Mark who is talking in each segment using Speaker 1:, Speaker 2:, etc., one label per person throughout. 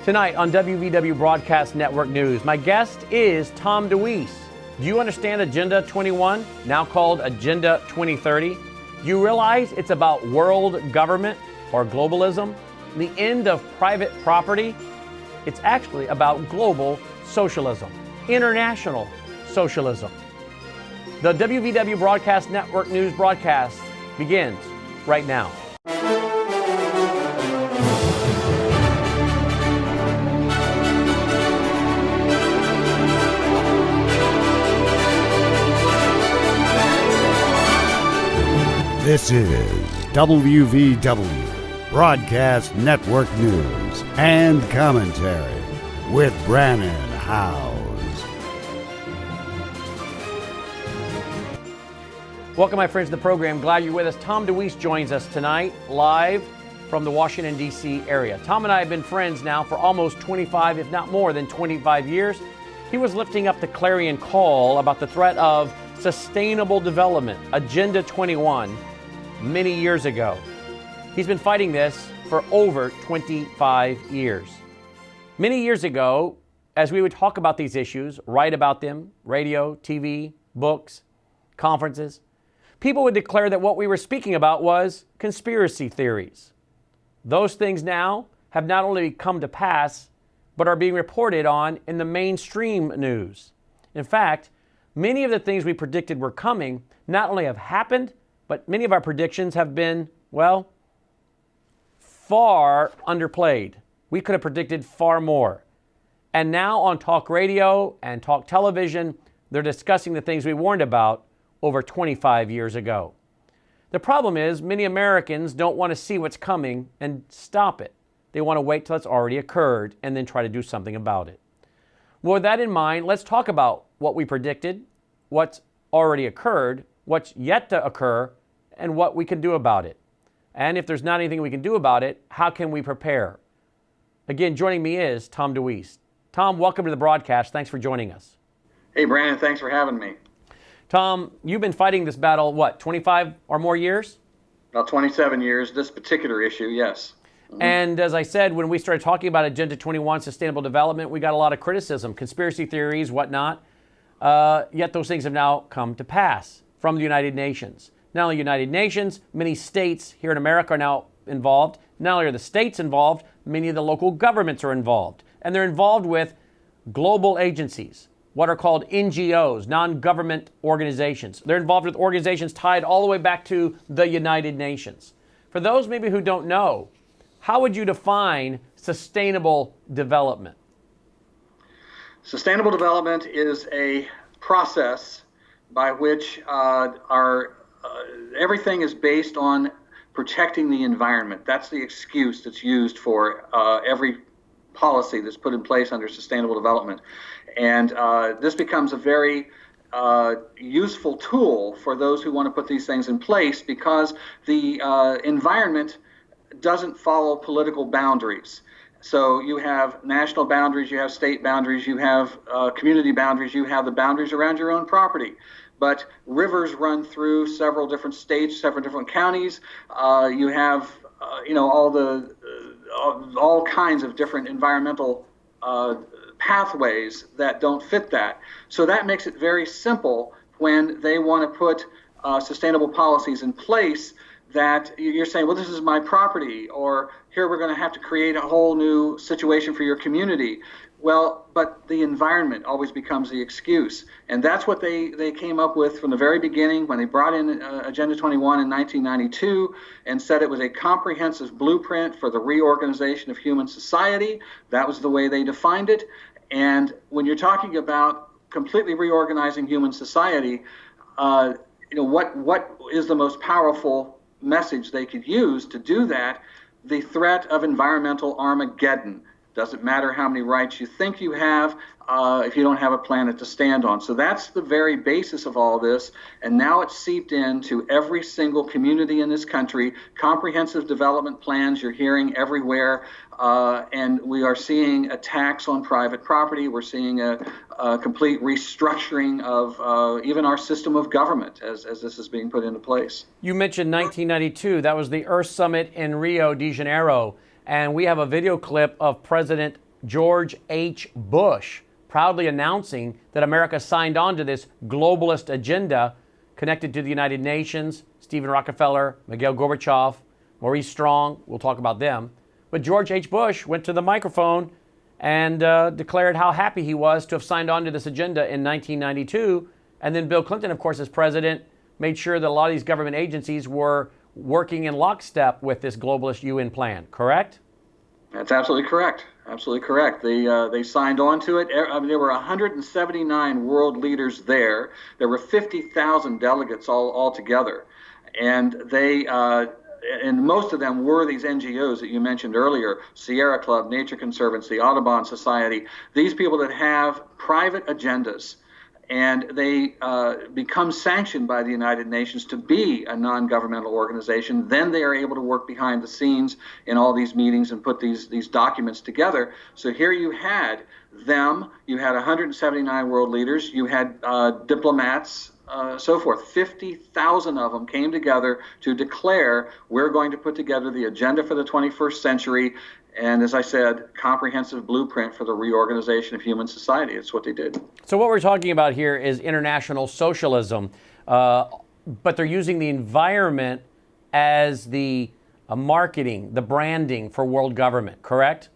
Speaker 1: Tonight on WVW Broadcast Network News, my guest is Tom DeWeese. Do you understand Agenda 21, now called Agenda 2030? Do you realize it's about world government or globalism, the end of private property? It's actually about global socialism, international socialism. The WVW Broadcast Network News broadcast begins right now.
Speaker 2: This is WVW Broadcast Network News and Commentary with Brannon Howse.
Speaker 1: Welcome, my friends, to the program. Glad you're with us. Tom DeWeese joins us tonight, live from the Washington, D.C. area. Tom and I have been friends now for almost 25, if not more than 25 years. He was lifting up the clarion call about the threat of sustainable development, Agenda 21, many years ago. He's been fighting this for over 25 years. Many years ago, as we would talk about these issues, write about them, radio, TV, books, conferences, people would declare that what we were speaking about was conspiracy theories. Those things now have not only come to pass, but are being reported on in the mainstream news. In fact, many of the things we predicted were coming not only have happened, but many of our predictions have been, well, far underplayed. We could have predicted far more. And now on talk radio and talk television, they're discussing the things we warned about over 25 years ago. The problem is many Americans don't want to see what's coming and stop it. They want to wait till it's already occurred and then try to do something about it. Well, with that in mind, let's talk about what we predicted, what's already occurred, what's yet to occur, and what we can do about it. And if there's not anything we can do about it, how can we prepare? Again, joining me is Tom DeWeese. Tom, welcome to the broadcast. Thanks for joining us.
Speaker 3: Hey, Brannon, thanks for having me.
Speaker 1: Tom, you've been fighting this battle, 25 or more years?
Speaker 3: About 27 years, this particular issue, yes. Mm-hmm.
Speaker 1: And as I said, when we started talking about Agenda 21, sustainable development, we got a lot of criticism, conspiracy theories, whatnot. Yet those things have now come to pass from the United Nations. Not only United Nations, many states here in America are now involved. Not only are the states involved, many of the local governments are involved. And they're involved with global agencies, what are called NGOs, non-government organizations. They're involved with organizations tied all the way back to the United Nations. For those maybe who don't know, how would you define sustainable development?
Speaker 3: Sustainable development is a process by which everything is based on protecting the environment. That's the excuse that's used for every policy that's put in place under sustainable development. And this becomes a very useful tool for those who want to put these things in place because the environment doesn't follow political boundaries. So you have national boundaries, you have state boundaries, you have community boundaries, you have the boundaries around your own property. But rivers run through several different states, several different counties. You have, all kinds of different environmental pathways that don't fit that. So that makes it very simple when they want to put sustainable policies in place that you're saying, well, this is my property, or here we're going to have to create a whole new situation for your community. Well, but the environment always becomes the excuse. And that's what they came up with from the very beginning when they brought in Agenda 21 in 1992 and said it was a comprehensive blueprint for the reorganization of human society. That was the way they defined it. And when you're talking about completely reorganizing human society, what is the most powerful message they could use to do that? The threat of environmental Armageddon. Doesn't matter how many rights you think you have if you don't have a planet to stand on. So that's the very basis of all this. And now it's seeped into every single community in this country. Comprehensive development plans you're hearing everywhere. And we are seeing attacks on private property. We're seeing a complete restructuring of even our system of government as this is being put into place.
Speaker 1: You mentioned 1992. That was the Earth Summit in Rio de Janeiro. And we have a video clip of President George H. Bush, proudly announcing that America signed on to this globalist agenda connected to the United Nations, Stephen Rockefeller, Mikhail Gorbachev, Maurice Strong, we'll talk about them. But George H. Bush went to the microphone and declared how happy he was to have signed on to this agenda in 1992. And then Bill Clinton, of course, as president, made sure that a lot of these government agencies were working in lockstep with this globalist UN plan, correct?
Speaker 3: That's absolutely correct. Absolutely correct. They signed on to it. I mean, there were 179 world leaders there. There were 50,000 delegates all together. And and most of them were these NGOs that you mentioned earlier, Sierra Club, Nature Conservancy, Audubon Society, these people that have private agendas. And they become sanctioned by the United Nations to be a non-governmental organization. Then they are able to work behind the scenes in all these meetings and put these documents together. So here you had them, you had 179 world leaders, you had diplomats, so forth. 50,000 of them came together to declare we're going to put together the agenda for the 21st century. And as I said, comprehensive blueprint for the reorganization of human society. It's what they did.
Speaker 1: So what we're talking about here is international socialism, but they're using the environment as the marketing, the branding for world government, correct?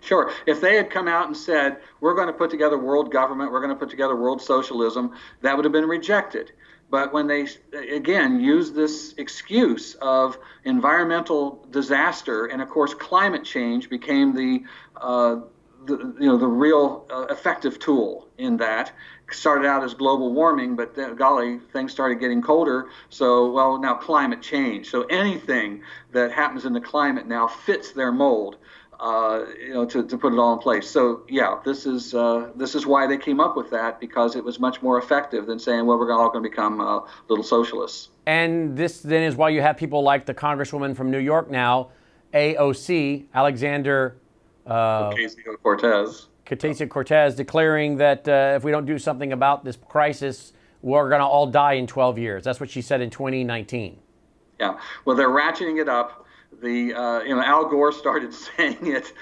Speaker 3: Sure. If they had come out and said, we're going to put together world government, we're going to put together world socialism, that would have been rejected. But when they, again, use this excuse of environmental disaster, and of course climate change became the real effective tool in that. Started out as global warming, but then, golly, things started getting colder. So, well, now climate change. So anything that happens in the climate now fits their mold. To put it all in place. So yeah, this is why they came up with that, because it was much more effective than saying, well, we're all going to become little socialists.
Speaker 1: And this then is why you have people like the Congresswoman from New York now, AOC, Alexander Ocasio-Cortez, declaring that if we don't do something about this crisis, we're going to all die in 12 years. That's what she said in 2019.
Speaker 3: Yeah, well, they're ratcheting it up. Al Gore started saying it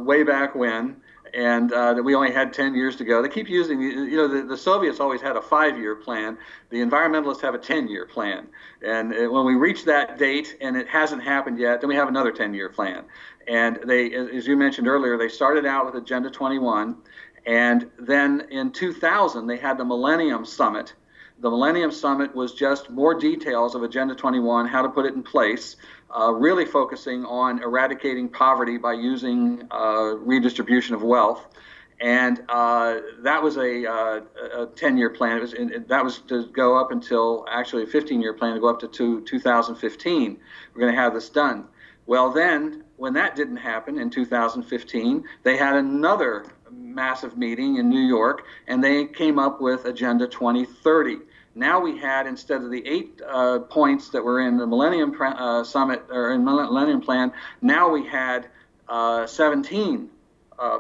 Speaker 3: way back when, and that we only had 10 years to go. They keep using, the Soviets always had a 5-year plan. The environmentalists have a 10-year plan. And when we reach that date and it hasn't happened yet, then we have another 10-year plan. And they, as you mentioned earlier, they started out with Agenda 21, and then in 2000 they had the Millennium Summit. The Millennium Summit was just more details of Agenda 21, how to put it in place, really focusing on eradicating poverty by using redistribution of wealth. And that was a 10-year plan. That was to go up until, actually a 15-year plan to go up to 2015. We're going to have this done. Well, then, when that didn't happen in 2015, they had another massive meeting in New York, and they came up with Agenda 2030. Now we had, instead of the 8 points that were in the Millennium Summit or in Millennium Plan, now we had 17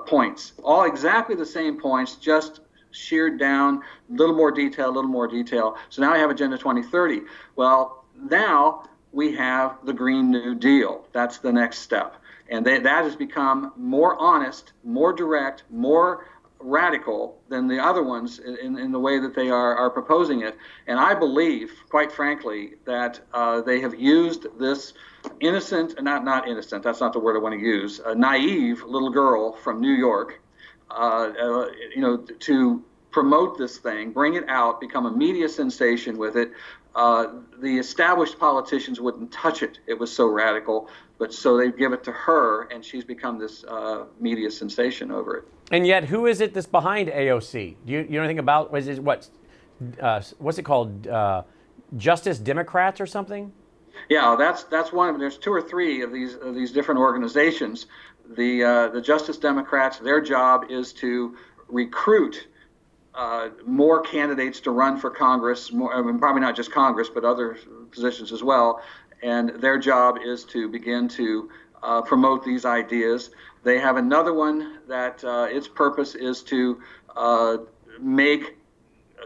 Speaker 3: points, all exactly the same points, just sheared down, a little more detail. So now I have Agenda 2030. Well, now we have the Green New Deal. That's the next step. And that has become more honest, more direct, more radical than the other ones in the way that they are proposing it. And I believe, quite frankly, that they have used this innocent, not innocent, that's not the word I want to use, a naive little girl from New York, to promote this thing, bring it out, become a media sensation with it. The established politicians wouldn't touch it. It was so radical. But so they give it to her, and she's become this media sensation over it.
Speaker 1: And yet, who is it that's behind AOC? Do you know anything about what's it called? Justice Democrats or something?
Speaker 3: Yeah, that's one of them. There's 2 or 3 of these different organizations. The Justice Democrats, their job is to recruit more candidates to run for Congress, probably not just Congress, but other positions as well. And their job is to begin to promote these ideas. They have another one that its purpose is to make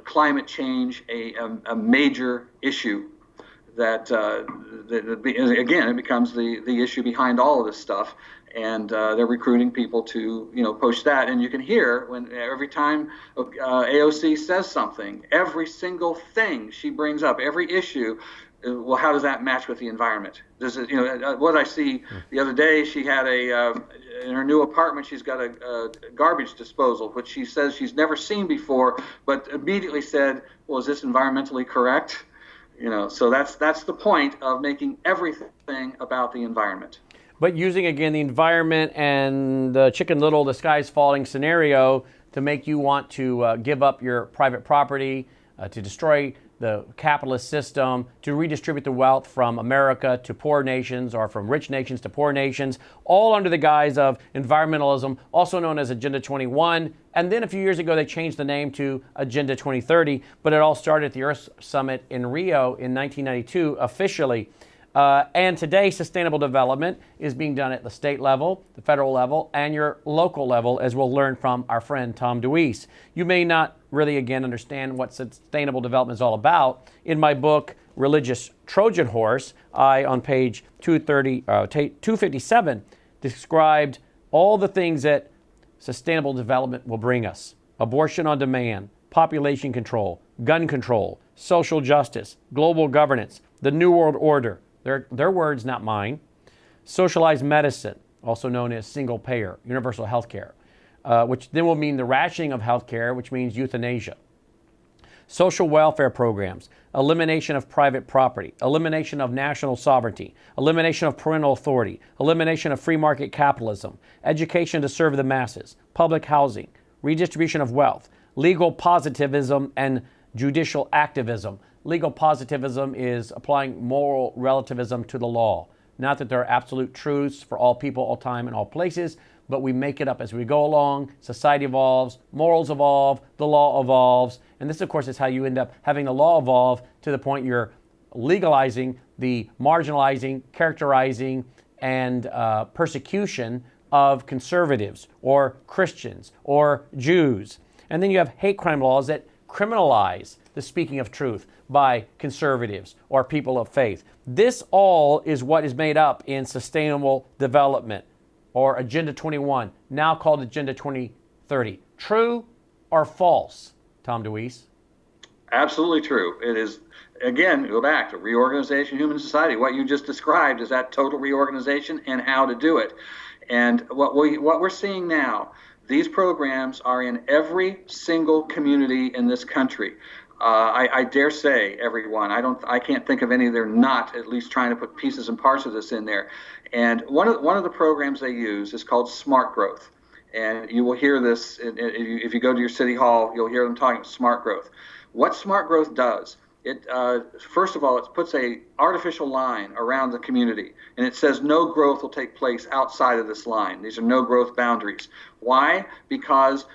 Speaker 3: climate change a major issue. That again, it becomes the issue behind all of this stuff. and they're recruiting people to push that. And you can hear when every time AOC says something, every single thing she brings up, every issue. Well, how does that match with the environment? Does it, what I see the other day, she had in her new apartment, she's got a garbage disposal, which she says she's never seen before, but immediately said, well, is this environmentally correct? So that's the point of making everything about the environment.
Speaker 1: But using, again, the environment and the Chicken Little, the sky's falling scenario to make you want to give up your private property, to destroy the capitalist system, to redistribute the wealth from America to poor nations or from rich nations to poor nations, all under the guise of environmentalism, also known as Agenda 21. And then a few years ago, they changed the name to Agenda 2030, but it all started at the Earth Summit in Rio in 1992 officially. And today, sustainable development is being done at the state level, the federal level, and your local level, as we'll learn from our friend Tom DeWeese. You may not really, again, understand what sustainable development is all about. In my book, Religious Trojan Horse, I, on page 257, described all the things that sustainable development will bring us. Abortion on demand, population control, gun control, social justice, global governance, the New World Order. Their words, not mine. Socialized medicine, also known as single payer, universal health care, which then will mean the rationing of health care, which means euthanasia. Social welfare programs, elimination of private property, elimination of national sovereignty, elimination of parental authority, elimination of free market capitalism, education to serve the masses, public housing, redistribution of wealth, legal positivism, and judicial activism. Legal positivism is applying moral relativism to the law. Not that there are absolute truths for all people, all time, and all places, but we make it up as we go along. Society evolves, morals evolve, the law evolves. And this, of course, is how you end up having the law evolve to the point you're legalizing the marginalizing, characterizing, and persecution of conservatives or Christians or Jews. And then you have hate crime laws that criminalize the speaking of truth by conservatives or people of faith. This all is what is made up in sustainable development, or Agenda 21, now called Agenda 2030. True or false, Tom DeWeese?
Speaker 3: Absolutely true. It is, again, go back to reorganization of human society. What you just described is that total reorganization and how to do it. And what we're seeing now, these programs are in every single community in this country. I dare say everyone. I can't think of any they're not at least trying to put pieces and parts of this in there. And one of the programs they use is called Smart Growth. And you will hear this if you go to your city hall. You'll hear them talking about smart growth. What smart growth does, it first of all, it puts a artificial line around the community, and it says no growth will take place outside of this line. These are no growth boundaries. Why? Because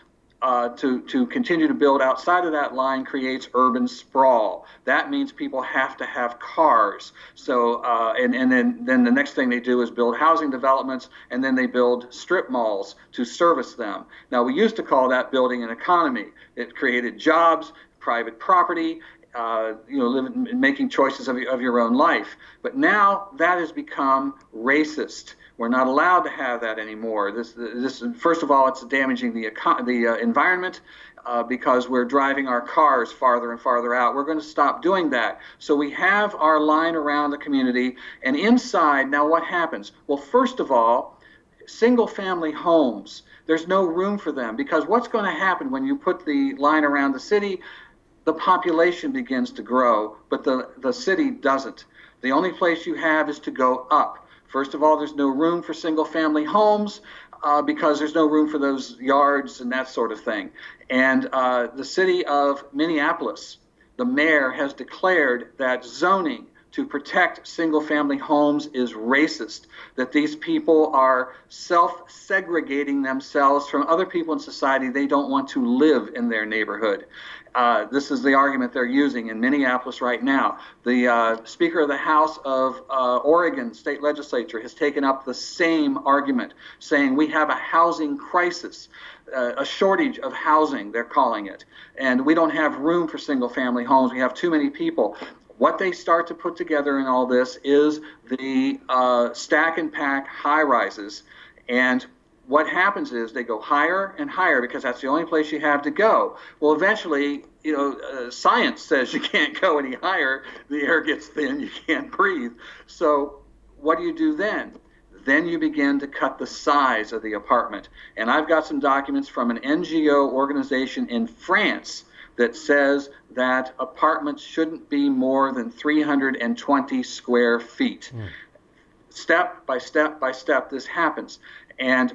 Speaker 3: to continue to build outside of that line creates urban sprawl. That means people have to have cars. So and then the next thing they do is build housing developments, and then they build strip malls to service them. Now, we used to call that building an economy. It created jobs, private property, making choices of your own life. But now that has become racist. We're not allowed to have that anymore. This first of all, it's damaging the environment because we're driving our cars farther and farther out. We're going to stop doing that. So we have our line around the community, and inside, now what happens? Well, first of all, single-family homes, there's no room for them, because what's going to happen when you put the line around the city? The population begins to grow, but the city doesn't. The only place you have is to go up. First of all, there's no room for single-family homes because there's no room for those yards and that sort of thing. And the city of Minneapolis, the mayor has declared that zoning to protect single-family homes is racist, that these people are self-segregating themselves from other people in society. They don't want to live in their neighborhood. This is the argument they're using in Minneapolis right now. The Speaker of the House of Oregon State Legislature has taken up the same argument, saying we have a housing crisis, a shortage of housing, they're calling it, and we don't have room for single-family homes. We have too many people. What they start to put together in all this is the stack and pack high rises. And what happens is they go higher and higher because that's the only place you have to go. Well, eventually, science says you can't go any higher. The air gets thin, you can't breathe. So what do you do then? Then you begin to cut the size of the apartment. And I've got some documents from an NGO organization in France that says that apartments shouldn't be more than 320 square feet. Step by step by step, this happens. And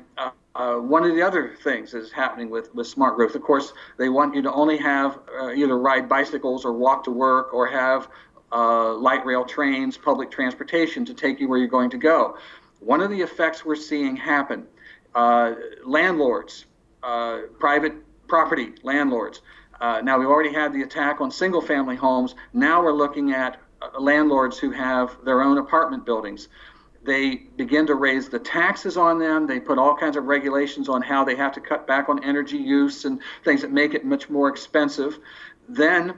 Speaker 3: one of the other things that is happening with smart growth, of course, they want you to only have either ride bicycles or walk to work or have light rail trains, public transportation to take you where you're going to go. One of the effects we're seeing happen, landlords, private property landlords. Now, we've already had the attack on single-family homes. Now we're looking at landlords who have their own apartment buildings. They begin to raise the taxes on them. They put all kinds of regulations on how they have to cut back on energy use and things that make it much more expensive. Then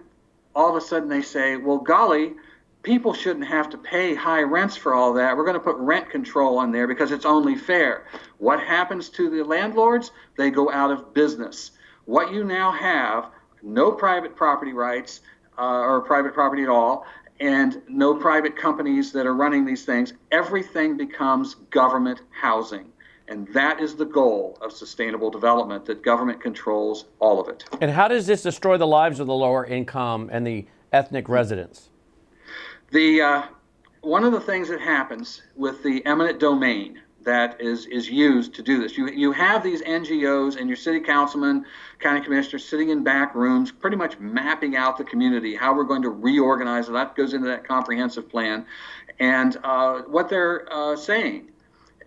Speaker 3: all of a sudden they say, well, golly, people shouldn't have to pay high rents for all that. We're going to put rent control on there because it's only fair. What happens to the landlords? They go out of business. What you now have, no private property rights or private property at all, and no private companies that are running these things. Everything becomes government housing. And that is the goal of sustainable development, that government controls all of it.
Speaker 1: And how does this destroy the lives of the lower income and the ethnic residents?
Speaker 3: One of the things that happens with the eminent domain that is used to do this, you have these NGOs and your city councilmen, county commissioners sitting in back rooms, pretty much mapping out the community, how we're going to reorganize it. That goes into that comprehensive plan. And what they're saying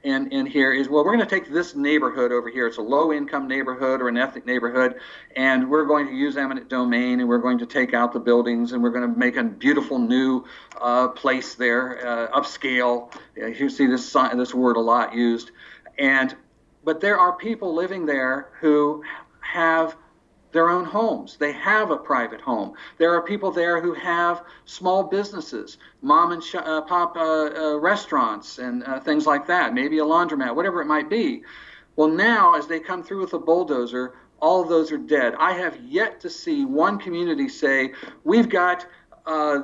Speaker 3: in here is, well, we're going to take this neighborhood over here. It's a low-income neighborhood or an ethnic neighborhood, and we're going to use eminent domain, and we're going to take out the buildings, and we're going to make a beautiful new place there, upscale. You see this word a lot used. But there are people living there who have their own homes. They have a private home. There are people there who have small businesses, mom and pop restaurants and things like that, maybe a laundromat, whatever it might be. Well, now as they come through with a bulldozer, all of those are dead. I have yet to see one community say, we've got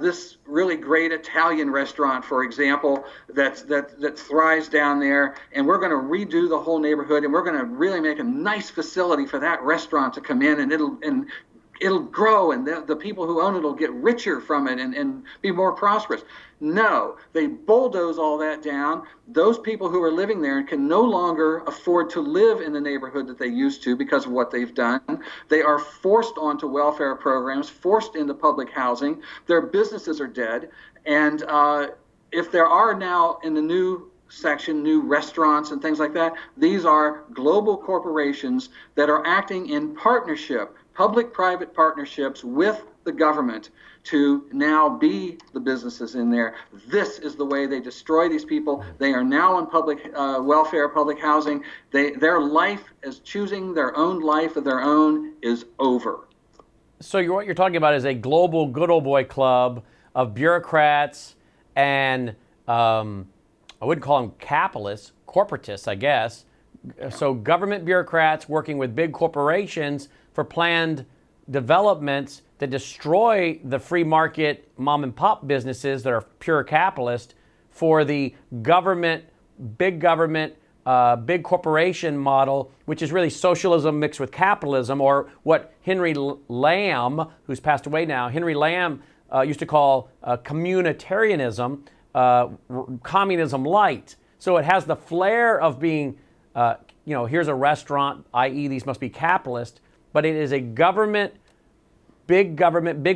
Speaker 3: this really great Italian restaurant, for example, that thrives down there, and we're going to redo the whole neighborhood, and we're going to really make a nice facility for that restaurant to come in, and it'll grow, and the people who own it will get richer from it and be more prosperous. No, they bulldoze all that down. Those people who are living there can no longer afford to live in the neighborhood that they used to because of what they've done. They are forced onto welfare programs, forced into public housing. Their businesses are dead. And if there are now in the new section, new restaurants and things like that, these are global corporations that are acting in partnership, public-private partnerships with the government to now be the businesses in there. This is the way they destroy these people. They are now on public welfare, public housing. Their life as choosing their own life of their own is over.
Speaker 1: So what you're talking about is a global good old boy club of bureaucrats and I wouldn't call them capitalists, corporatists, I guess. So government bureaucrats working with big corporations for planned developments that destroy the free market mom and pop businesses that are pure capitalist for the government, big corporation model, which is really socialism mixed with capitalism, or what Henry Lamb, who's passed away now, Henry Lamb used to call communitarianism, communism light. So it has the flair of being, here's a restaurant, i.e. these must be capitalist, but it is a government, big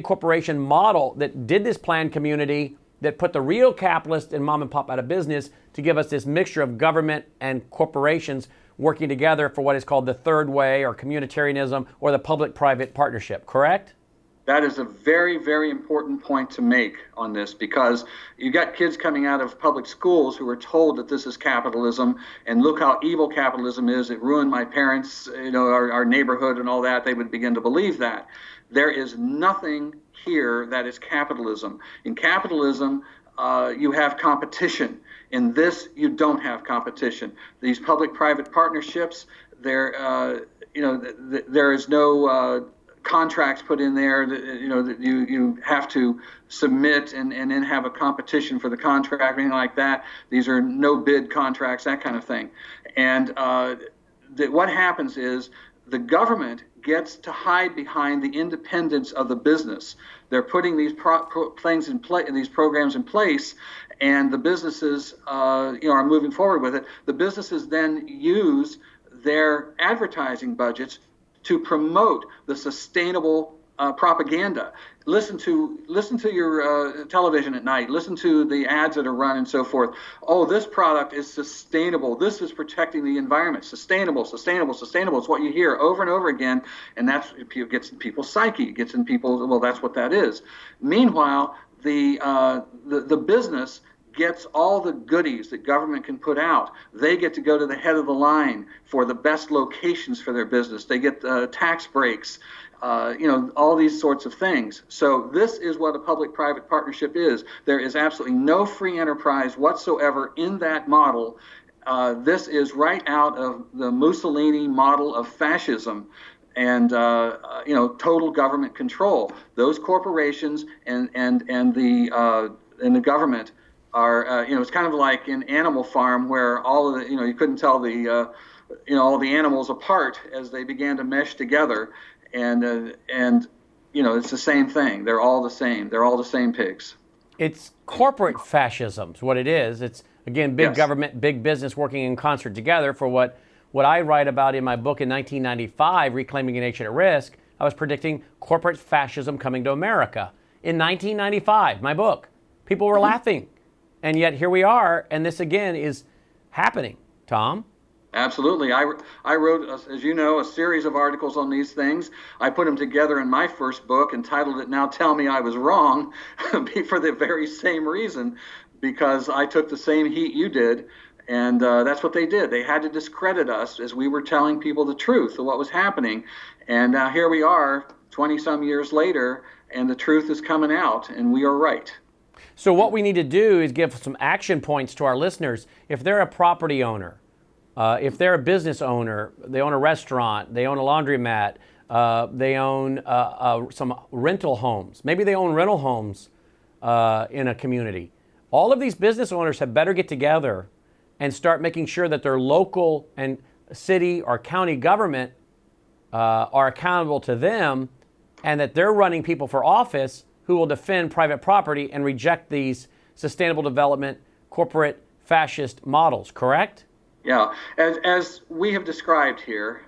Speaker 1: corporation model that did this planned community that put the real capitalist and mom and pop out of business to give us this mixture of government and corporations working together for what is called the third way or communitarianism or the public-private partnership, correct?
Speaker 3: That is a very, very important point to make on this, because you've got kids coming out of public schools who are told that this is capitalism, and look how evil capitalism is. It ruined my parents, our neighborhood and all that. They would begin to believe that. There is nothing here that is capitalism. In capitalism, you have competition. In this, you don't have competition. These public-private partnerships, there is no contracts put in there that you have to submit and then have a competition for the contract, anything like that. These are no bid contracts, that kind of thing. And what happens is the government gets to hide behind the independence of the business. They're putting these things in place, these programs in place, and the businesses are moving forward with it. The businesses then use their advertising budgets to promote the sustainable propaganda. Listen to your television at night. Listen to the ads that are run and so forth. Oh, this product is sustainable. This is protecting the environment. Sustainable, sustainable, sustainable. It's what you hear over and over again, and it gets in people's psyche. It gets in people's, well, that's what that is. Meanwhile, the business gets all the goodies that government can put out. They get to go to the head of the line for the best locations for their business. They get tax breaks, all these sorts of things. So this is what a public-private partnership is. There is absolutely no free enterprise whatsoever in that model. This is right out of the Mussolini model of fascism and total government control. Those corporations and the government are, it's kind of like in Animal Farm where all of the, you couldn't tell the, all the animals apart as they began to mesh together, and it's the same thing. They're all the same. They're all the same pigs. It's
Speaker 1: corporate fascism is what it is. It's, again, big government, big business working in concert together for what I write about in my book in 1995, Reclaiming a Nation at Risk. I was predicting corporate fascism coming to America. In 1995, my book, people were laughing. And yet here we are, and this again is happening. Tom?
Speaker 3: Absolutely. I wrote, as you know, a series of articles on these things. I put them together in my first book and titled it Now Tell Me I Was Wrong, for the very same reason, because I took the same heat you did, and that's what they did. They had to discredit us as we were telling people the truth of what was happening. And now here we are, 20-some years later, and the truth is coming out, and we are right.
Speaker 1: So what we need to do is give some action points to our listeners. If they're a property owner, if they're a business owner, they own a restaurant, they own a laundromat, they own some rental homes. Maybe they own rental homes in a community. All of these business owners had better get together and start making sure that their local and city or county government are accountable to them, and that they're running people for office who will defend private property and reject these sustainable development, corporate fascist models, correct?
Speaker 3: Yeah, as we have described here,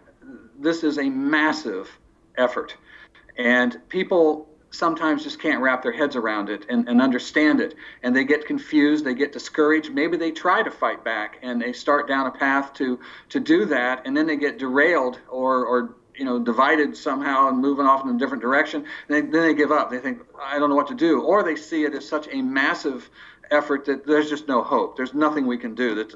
Speaker 3: this is a massive effort, and people sometimes just can't wrap their heads around it and understand it, and they get confused, they get discouraged. Maybe they try to fight back and they start down a path to do that, and then they get derailed or divided somehow and moving off in a different direction. And then they give up. They think, I don't know what to do. Or they see it as such a massive effort that there's just no hope. There's nothing we can do. That's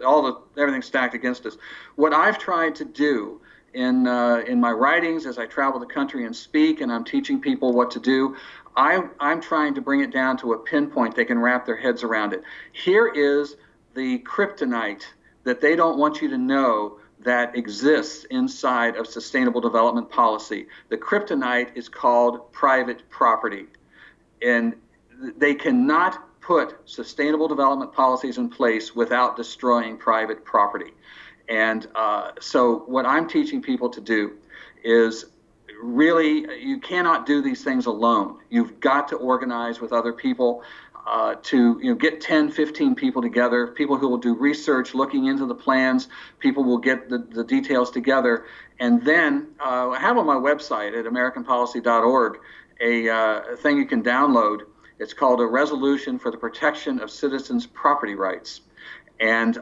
Speaker 3: everything's stacked against us. What I've tried to do in my writings as I travel the country and speak, and I'm teaching people what to do, I'm trying to bring it down to a pinpoint they can wrap their heads around it. Here is the kryptonite that they don't want you to know that exists inside of sustainable development policy. The kryptonite is called private property. And they cannot put sustainable development policies in place without destroying private property. And so what I'm teaching people to do is really, you cannot do these things alone. You've got to organize with other people. To get 10, 15 people together, people who will do research looking into the plans, people will get the details together. And then I have on my website at americanpolicy.org a thing you can download. It's called A Resolution for the Protection of Citizens' Property Rights. And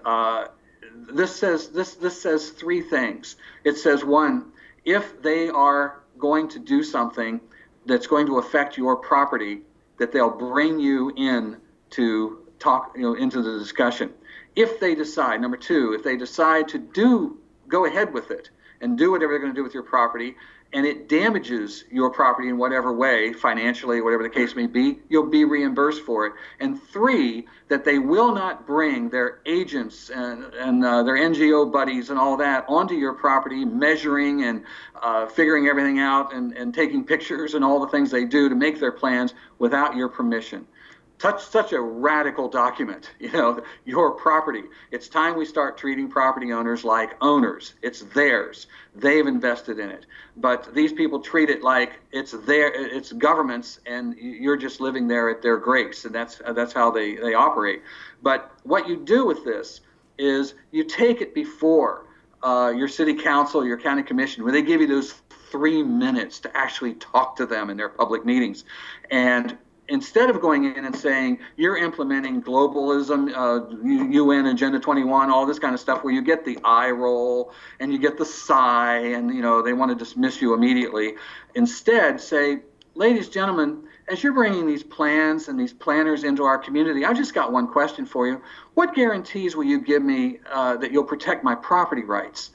Speaker 3: this says three things. It says, one, if they are going to do something that's going to affect your property, that they'll bring you in to talk, into the discussion. If they decide, number two, if they decide to go ahead with it, and do whatever they're going to do with your property, and it damages your property in whatever way, financially, whatever the case may be, you'll be reimbursed for it. And 3, that they will not bring their agents and their NGO buddies and all that onto your property, measuring and figuring everything out and taking pictures and all the things they do to make their plans without your permission. Such a radical document, your property. It's time we start treating property owners like owners. It's theirs. They've invested in it. But these people treat it like it's government's, and you're just living there at their grace, and that's how they operate. But what you do with this is you take it before your city council, your county commission, where they give you those 3 minutes to actually talk to them in their public meetings. And instead of going in and saying you're implementing globalism, UN Agenda 21, all this kind of stuff, where you get the eye roll and you get the sigh, and they want to dismiss you immediately. Instead, say, ladies, gentlemen, as you're bringing these plans and these planners into our community, I just got one question for you. What guarantees will you give me that you'll protect my property rights?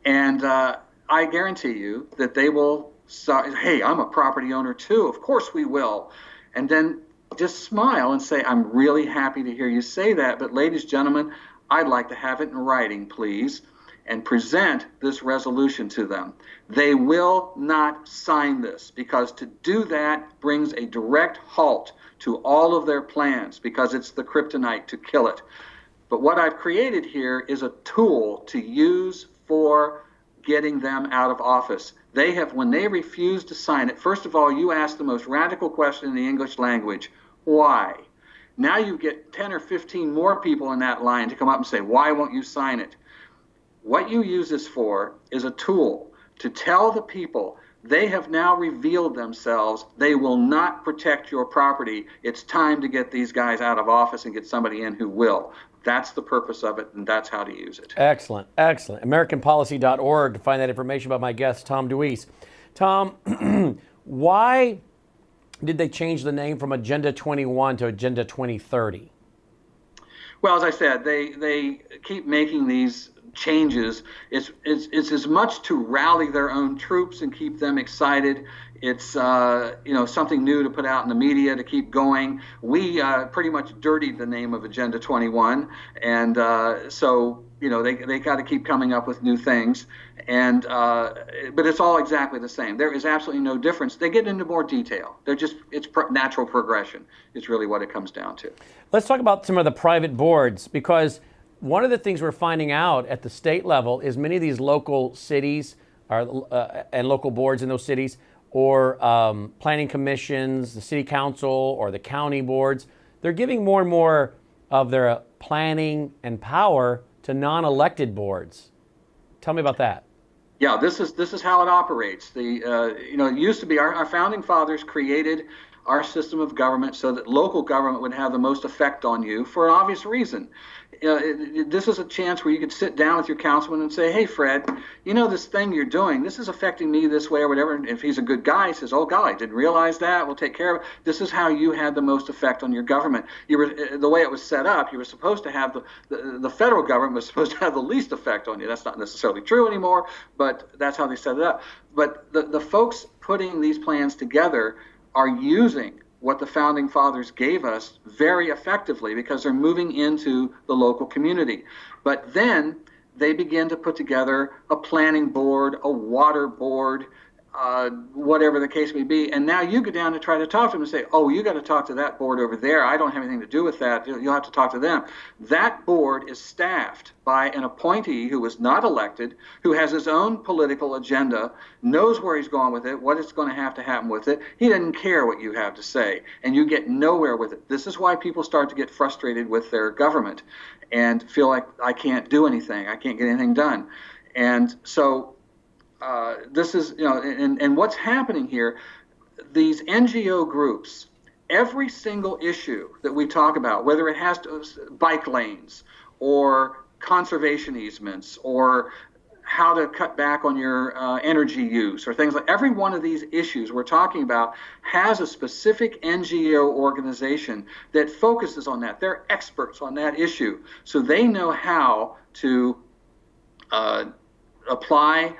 Speaker 3: And I guarantee you that they will say, hey, I'm a property owner too. Of course we will. And then just smile and say, I'm really happy to hear you say that, but ladies, gentlemen, I'd like to have it in writing, please, and present this resolution to them. They will not sign this, because to do that brings a direct halt to all of their plans, because it's the kryptonite to kill it. But what I've created here is a tool to use for getting them out of office. When they refuse to sign it, first of all, you ask the most radical question in the English language: why? Now you get 10 or 15 more people in that line to come up and say, why won't you sign it? What you use this for is a tool to tell the people they have now revealed themselves. They will not protect your property. It's time to get these guys out of office and get somebody in who will. That's the purpose of it, and that's how to use it.
Speaker 1: Excellent, excellent. AmericanPolicy.org to find that information about my guest, Tom DeWeese. Tom, why did they change the name from Agenda 21 to Agenda 2030?
Speaker 3: Well, as I said, they keep making these changes. It's as much to rally their own troops and keep them excited. It's something new to put out in the media to keep going. We pretty much dirtied the name of Agenda 21, and so they got to keep coming up with new things. And but it's all exactly the same. There is absolutely no difference. They get into more detail. It's natural progression is really what it comes down to.
Speaker 1: Let's talk about some of the private boards, because one of the things we're finding out at the state level is many of these local cities and local boards in those cities, or planning commissions, the city council, or the county boards, they're giving more and more of their planning and power to non-elected boards. Tell me about that.
Speaker 3: Yeah, this is how it operates. It used to be our founding fathers created our system of government so that local government would have the most effect on you, for an obvious reason. This is a chance where you could sit down with your councilman and say, hey, Fred, this thing you're doing, this is affecting me this way or whatever. And if he's a good guy, he says, oh, golly, I didn't realize that. We'll take care of it. This is how you had the most effect on your government. The way it was set up, you were supposed to have the federal government was supposed to have the least effect on you. That's not necessarily true anymore, but that's how they set it up. But the folks putting these plans together are using what the founding fathers gave us very effectively, because they're moving into the local community. But then they begin to put together a planning board, a water board, whatever the case may be. And now you go down to try to talk to them and say, oh, you got to talk to that board over there. I don't have anything to do with that. You'll have to talk to them. That board is staffed by an appointee who was not elected, who has his own political agenda, knows where he's going with it, what is going to happen with it. He doesn't care what you have to say, and you get nowhere with it. This is why people start to get frustrated with their government and feel like, I can't do anything. I can't get anything done. And so this is, and what's happening here, these NGO groups, every single issue that we talk about, whether it has to bike lanes or conservation easements or how to cut back on your energy use or things like, every one of these issues we're talking about has a specific NGO organization that focuses on that. They're experts on that issue, so they know how to apply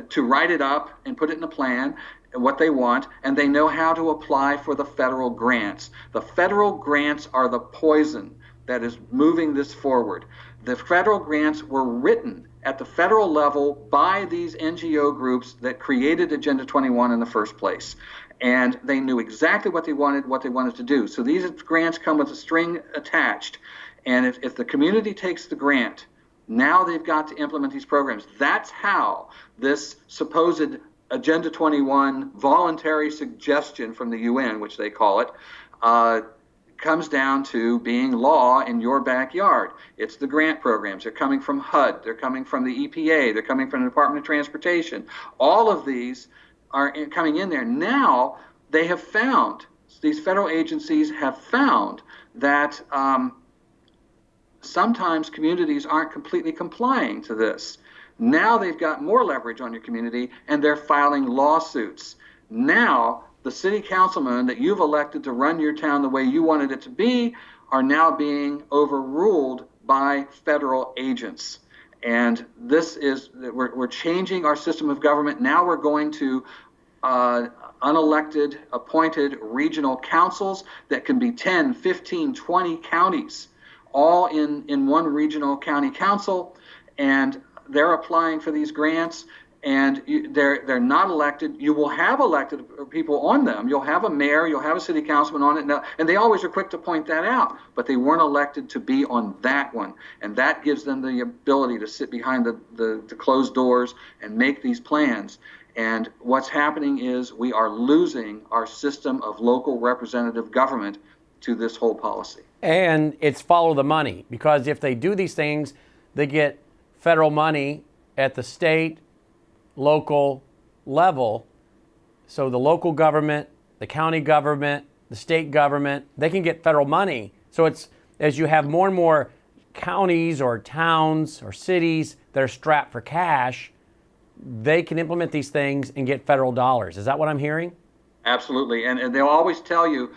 Speaker 3: to write it up and put it in a plan, what they want, and they know how to apply for the federal grants. The federal grants are the poison that is moving this forward. The federal grants were written at the federal level by these NGO groups that created Agenda 21 in the first place. And they knew exactly what they wanted to do. So these grants come with a string attached. And if the community takes the grant, now they've got to implement these programs. That's how this supposed Agenda 21 voluntary suggestion from the UN, which they call it, comes down to being law in your backyard. It's the grant programs. They're coming from HUD. They're coming from the EPA. They're coming from the Department of Transportation. All of these are coming in there. Now they have found, these federal agencies have found that sometimes communities aren't completely complying to this. Now they've got more leverage on your community and they're filing lawsuits. Now the city councilmen that you've elected to run your town the way you wanted it to be are now being overruled by federal agents. And this is, we're changing our system of government. Now we're going to unelected, appointed regional councils that can be 10, 15, 20 counties, all in one regional county council. And they're applying for these grants, and they're not elected. You will have elected people on them. You'll have a mayor, you'll have a city councilman on it, now, and they always are quick to point that out, but they weren't elected to be on that one. And that gives them the ability to sit behind the closed doors and make these plans. And what's happening is we are losing our system of local representative government to this whole policy.
Speaker 1: And it's follow the money, because if they do these things, they get federal money at the state, local level. So the local government, the county government, the state government, they can get federal money. So it's, as you have more and more counties or towns or cities that are strapped for cash, they can implement these things and get federal dollars. Is that what I'm hearing?
Speaker 3: Absolutely. And they'll always tell you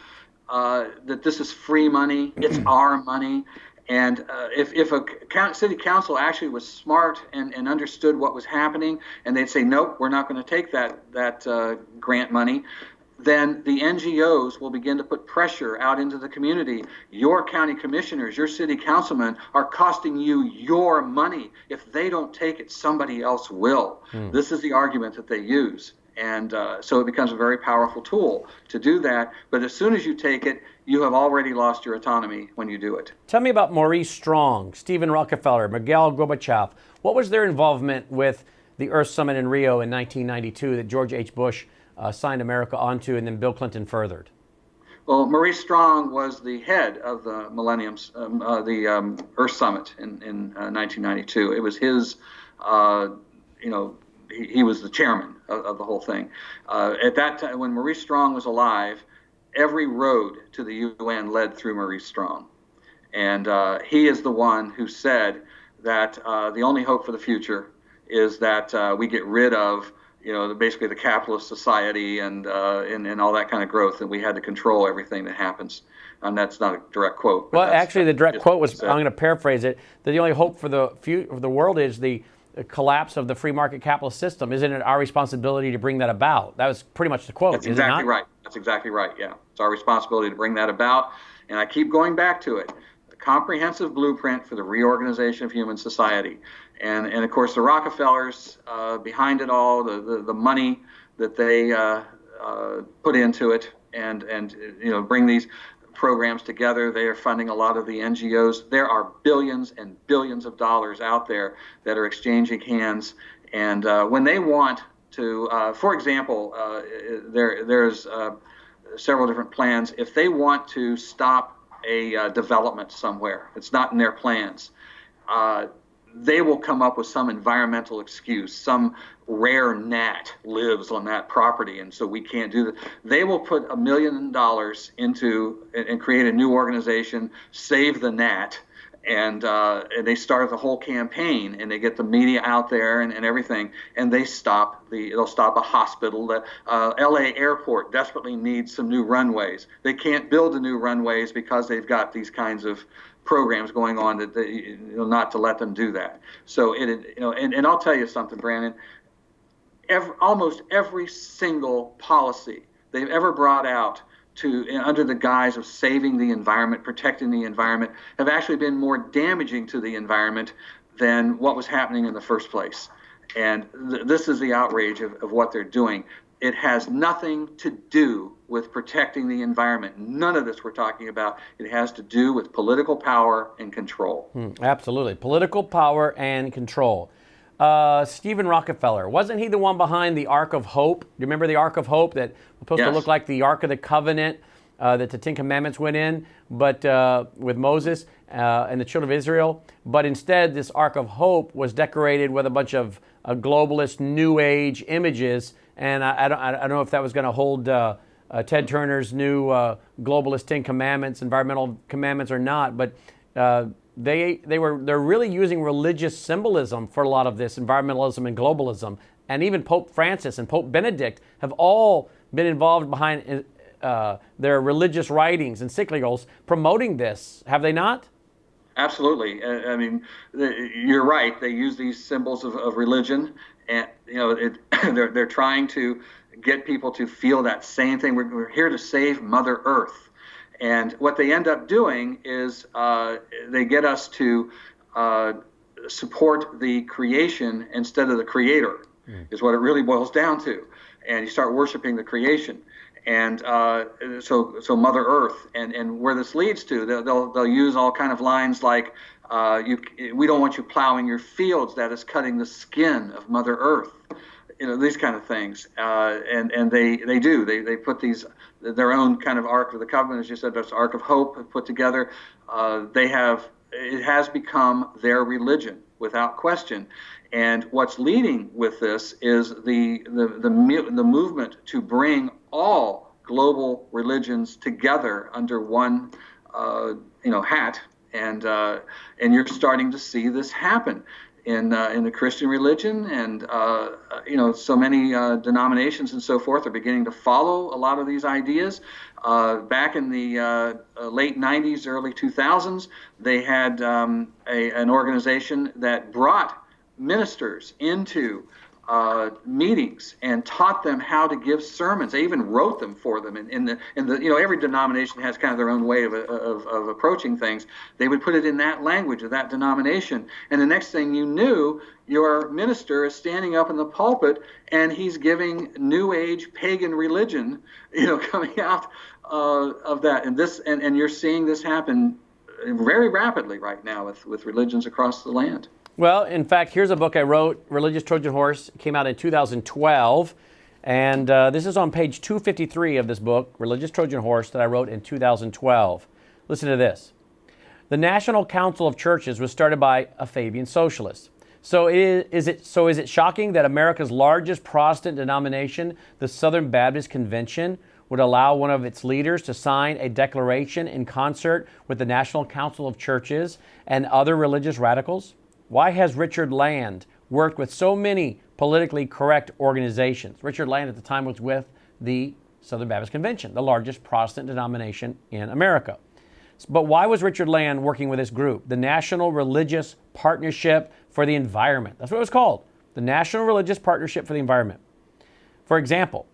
Speaker 3: that this is free money, it's our money. And if a city council actually was smart and understood what was happening, and they'd say, nope, we're not going to take that grant money, then the NGOs will begin to put pressure out into the community. Your county commissioners, your city councilmen are costing you your money. If they don't take it, somebody else will. This is the argument that they use. And so it becomes a very powerful tool to do that. But as soon as you take it, you have already lost your autonomy when you do it.
Speaker 1: Tell me about Maurice Strong, Stephen Rockefeller, Miguel Gorbachev. What was their involvement with the Earth Summit in Rio in 1992 that George H. Bush signed America onto and then Bill Clinton furthered?
Speaker 3: Well, Maurice Strong was the head of the the Earth Summit in 1992. It was his, he was the chairman of the whole thing. At that time, when Maurice Strong was alive, every road to the UN led through Maurice Strong. And he is the one who said that the only hope for the future is that we get rid of, basically the capitalist society and all that kind of growth, and we had to control everything that happens. And that's not a direct quote.
Speaker 1: Well, actually, the direct quote was, I'm going to paraphrase it, that the only hope for the world is the collapse of the free market capitalist system. Isn't it our responsibility to bring that about? That was pretty much the quote.
Speaker 3: That's exactly right. That's exactly right, yeah. It's our responsibility to bring that about. And I keep going back to it. A comprehensive blueprint for the reorganization of human society. And of course, the Rockefellers behind it all, the money that they put into it and bring these programs together. They are funding a lot of the NGOs. There are billions and billions of dollars out there that are exchanging hands. And when they want to, for example, there's several different plans. If they want to stop a development somewhere, it's not in their plans, they will come up with some environmental excuse. Some rare gnat lives on that property, and so we can't do that. They will put $1 million into and create a new organization, Save the Gnat, and they start the whole campaign, and they get the media out there and everything, and they'll stop a hospital. The LA airport desperately needs some new runways. They can't build the new runways because they've got these kinds of programs going on that not to let them do that. So and I'll tell you something, Brannon. almost every single policy they've ever brought out under the guise of saving the environment, protecting the environment, have actually been more damaging to the environment than what was happening in the first place. And this is the outrage of what they're doing. It has nothing to do with protecting the environment. None of this we're talking about. It has to do with political power and control.
Speaker 1: Absolutely. Political power and control. Stephen Rockefeller, wasn't he the one behind the Ark of Hope? Do you remember the Ark of Hope that was supposed to look like the Ark of the Covenant that the Ten Commandments went in, but with Moses and the children of Israel? But instead, this Ark of Hope was decorated with a bunch of globalist New Age images, and I don't know if that was going to hold Ted Turner's new globalist Ten Commandments, environmental commandments, or not. But they're really using religious symbolism for a lot of this environmentalism and globalism, and even Pope Francis and Pope Benedict have all been involved behind their religious writings, encyclicals, promoting this. Have they not?
Speaker 3: Absolutely. I mean, you're right. They use these symbols of religion, and they're trying to get people to feel that same thing. We're here to save Mother Earth, and what they end up doing is they get us to support the creation instead of the creator, is what it really boils down to. And you start worshiping the creation. And so Mother Earth, and where this leads to, they'll use all kind of lines like, we don't want you plowing your fields, that is cutting the skin of Mother Earth, these kind of things. And they put their own kind of Ark of the Covenant, as you said, that's Ark of Hope put together. It has become their religion without question. And what's leading with this is the movement to bring all global religions together under one hat, and you're starting to see this happen in the Christian religion, and so many denominations and so forth are beginning to follow a lot of these ideas. Back in the late 90s, early 2000s, they had an organization that brought ministers into meetings and taught them how to give sermons. They even wrote them for them. In the every denomination has kind of their own way of approaching things. They would put it in that language of that denomination, and the next thing you knew, your minister is standing up in the pulpit and he's giving New Age pagan religion, coming out of that. And you're seeing this happen very rapidly right now with religions across the land.
Speaker 1: Well, in fact, here's a book I wrote, Religious Trojan Horse. It came out in 2012. And this is on page 253 of this book, Religious Trojan Horse, that I wrote in 2012. Listen to this. The National Council of Churches was started by a Fabian socialist. So is it shocking that America's largest Protestant denomination, the Southern Baptist Convention, would allow one of its leaders to sign a declaration in concert with the National Council of Churches and other religious radicals? Why has Richard Land worked with so many politically correct organizations? Richard Land at the time was with the Southern Baptist Convention, the largest Protestant denomination in America. But why was Richard Land working with this group, the National Religious Partnership for the Environment? That's what it was called, the National Religious Partnership for the Environment. For example,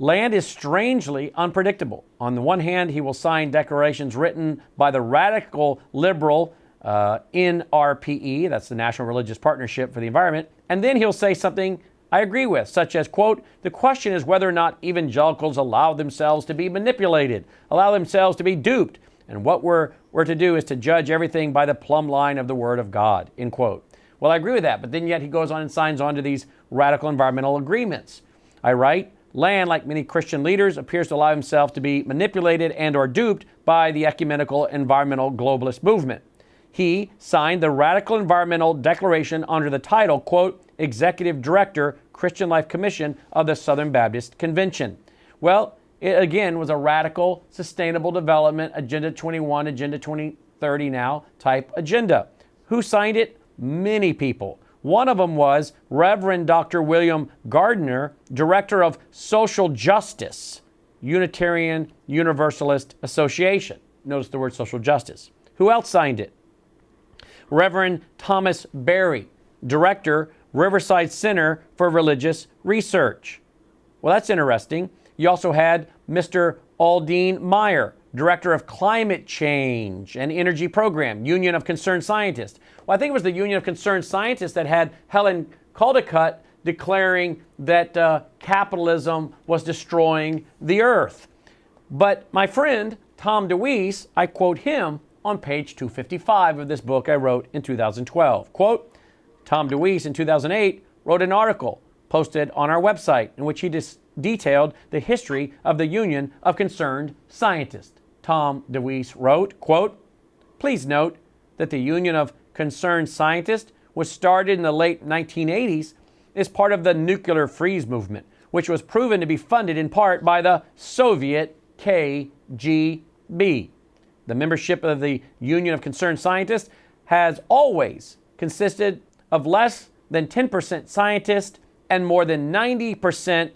Speaker 1: Land is strangely unpredictable. On the one hand, he will sign declarations written by the radical liberal NRPE, that's the National Religious Partnership for the Environment, and then he'll say something I agree with, such as, quote, the question is whether or not evangelicals allow themselves to be manipulated, allow themselves to be duped, and what we're to do is to judge everything by the plumb line of the Word of God, end quote. Well, I agree with that, but then yet he goes on and signs on to these radical environmental agreements. I write, Land, like many Christian leaders, appears to allow himself to be manipulated and or duped by the ecumenical environmental globalist movement. He signed the Radical Environmental Declaration under the title, quote, Executive Director, Christian Life Commission of the Southern Baptist Convention. Well, it again was a radical, sustainable development, Agenda 21, Agenda 2030 now type agenda. Who signed it? Many people. One of them was Reverend Dr. William Gardner, Director of Social Justice, Unitarian Universalist Association. Notice the word social justice. Who else signed it? Reverend Thomas Berry, Director, Riverside Center for Religious Research. Well, that's interesting. You also had Mr. Aldine Meyer, Director of Climate Change and Energy Program, Union of Concerned Scientists. Well, I think it was the Union of Concerned Scientists that had Helen Caldicott declaring that capitalism was destroying the earth. But my friend, Tom DeWeese, I quote him on page 255 of this book I wrote in 2012. Quote, Tom DeWeese in 2008 wrote an article posted on our website in which he detailed the history of the Union of Concerned Scientists. Tom DeWeese wrote, quote, please note that the Union of Concerned Scientists was started in the late 1980s as part of the nuclear freeze movement, which was proven to be funded in part by the Soviet KGB. The membership of the Union of Concerned Scientists has always consisted of less than 10% scientists and more than 90%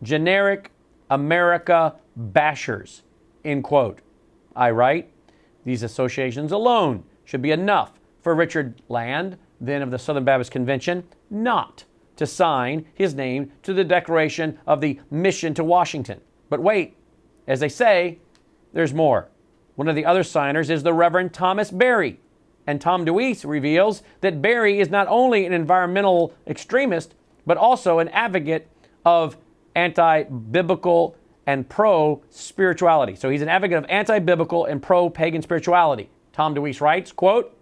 Speaker 1: generic America bashers, end quote. I write, these associations alone should be enough for Richard Land, then of the Southern Baptist Convention, not to sign his name to the Declaration of the Mission to Washington. But wait, as they say, there's more. One of the other signers is the Reverend Thomas Berry. And Tom DeWeese reveals that Berry is not only an environmental extremist, but also an advocate of anti-biblical and pro-spirituality. So he's an advocate of anti-biblical and pro-pagan spirituality. Tom DeWeese writes, quote,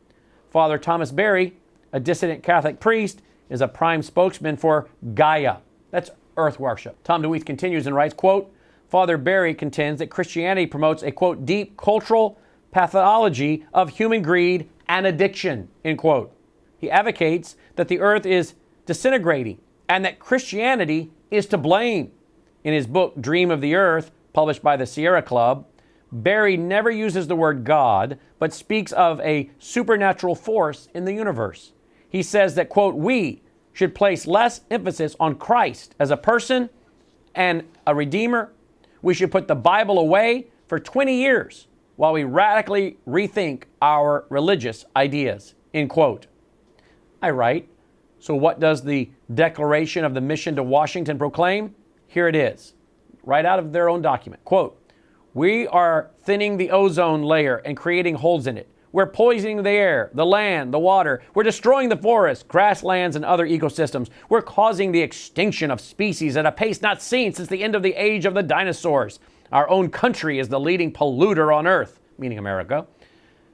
Speaker 1: Father Thomas Berry, a dissident Catholic priest, is a prime spokesman for Gaia. That's earth worship. Tom DeWeese continues and writes, quote, Father Berry contends that Christianity promotes a, quote, deep cultural pathology of human greed and addiction, end quote. He advocates that the earth is disintegrating and that Christianity is to blame. In his book, Dream of the Earth, published by the Sierra Club, Berry never uses the word God, but speaks of a supernatural force in the universe. He says that, quote, we should place less emphasis on Christ as a person and a redeemer. We should put the Bible away for 20 years while we radically rethink our religious ideas, end quote. I write, so what does the Declaration of the Mission to Washington proclaim? Here it is, right out of their own document. Quote, we are thinning the ozone layer and creating holes in it. We're poisoning the air, the land, the water. We're destroying the forests, grasslands, and other ecosystems. We're causing the extinction of species at a pace not seen since the end of the age of the dinosaurs. Our own country is the leading polluter on Earth, meaning America,